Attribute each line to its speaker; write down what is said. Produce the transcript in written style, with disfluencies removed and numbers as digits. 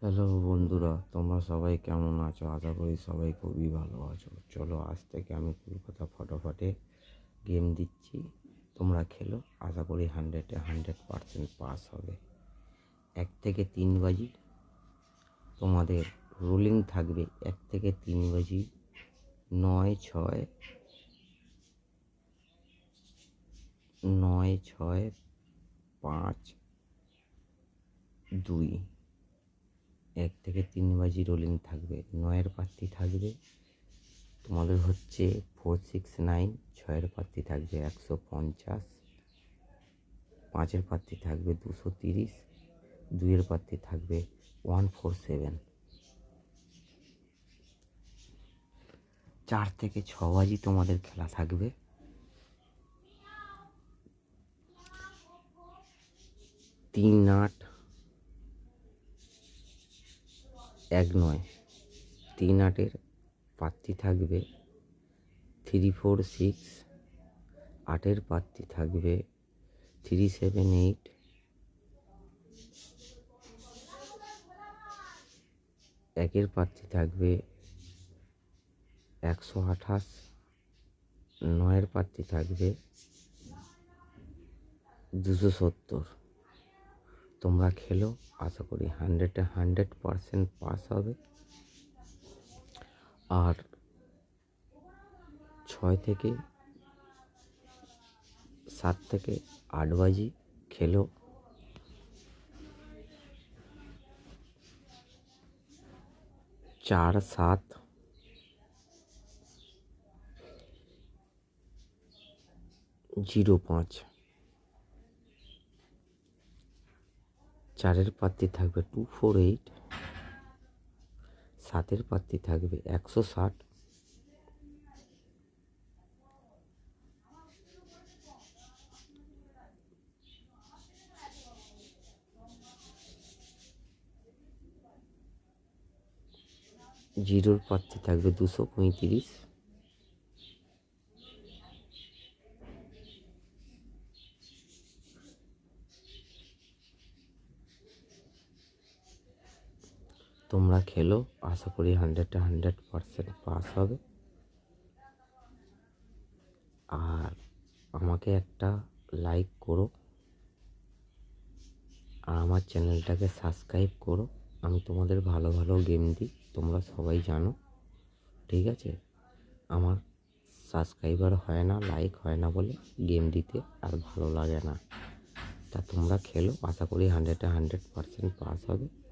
Speaker 1: Hello বন্ধুরা, তোমরা সবাই কেমন আছো? আশা করি সবাই খুবই ভালো আছো। চলো, আজ থেকে আমি কলকাতা ফটোফটে গেম দিচ্ছি, তোমরা খেলো। আশা করি 100% পাস হবে। 1 থেকে 3 বাজি তোমাদের রুলিং থাকবে। 1 থেকে 3 বাজি 9, 6, 9, 6, 5, 2। 1 থেকে 3 বাজি রোলিং থাকবে। 9-এর প্রার্থী থাকবে তোমাদের হচ্ছে 469, 6-এর প্রার্থী থাকবে 150, 5-এর প্রার্থী থাকবে 230, 2-এর প্রার্থী থাকবে 147। 4 থেকে 6 বাজি তোমাদের খেলা থাকবে। 3-8, 1-9, 3-8-এর প্রার্থী থাকবে 346, 8-এর প্রার্থী থাকবে 378, 1-এর প্রার্থী থাকবে 128, 9-এর প্রার্থী থাকবে 270। তোমরা খেলো, আশা করি 100% পাস হবে। আর 7 থেকে 8 বাজি খেলো। 4705। 4-এর প্রার্থী থাকবে 248, 7-এর প্রার্থী থাকবে 160, 0-র প্রার্থী থাকবে 235। তোমরা খেলো, আশা করি 100% পাস হবে। আর আমাকে একটা লাইক করো আর আমার চ্যানেলটাকে সাবস্ক্রাইব করো। আমি তোমাদের ভালো ভালো গেম দিই, তোমরা সবাই জানো, ঠিক আছে? আমার সাবস্ক্রাইবার হয় না, লাইক হয় না বলে গেম দিতে আর ভালো লাগে না। তা তোমরা খেলো, আশা করি 100% পাস হবে।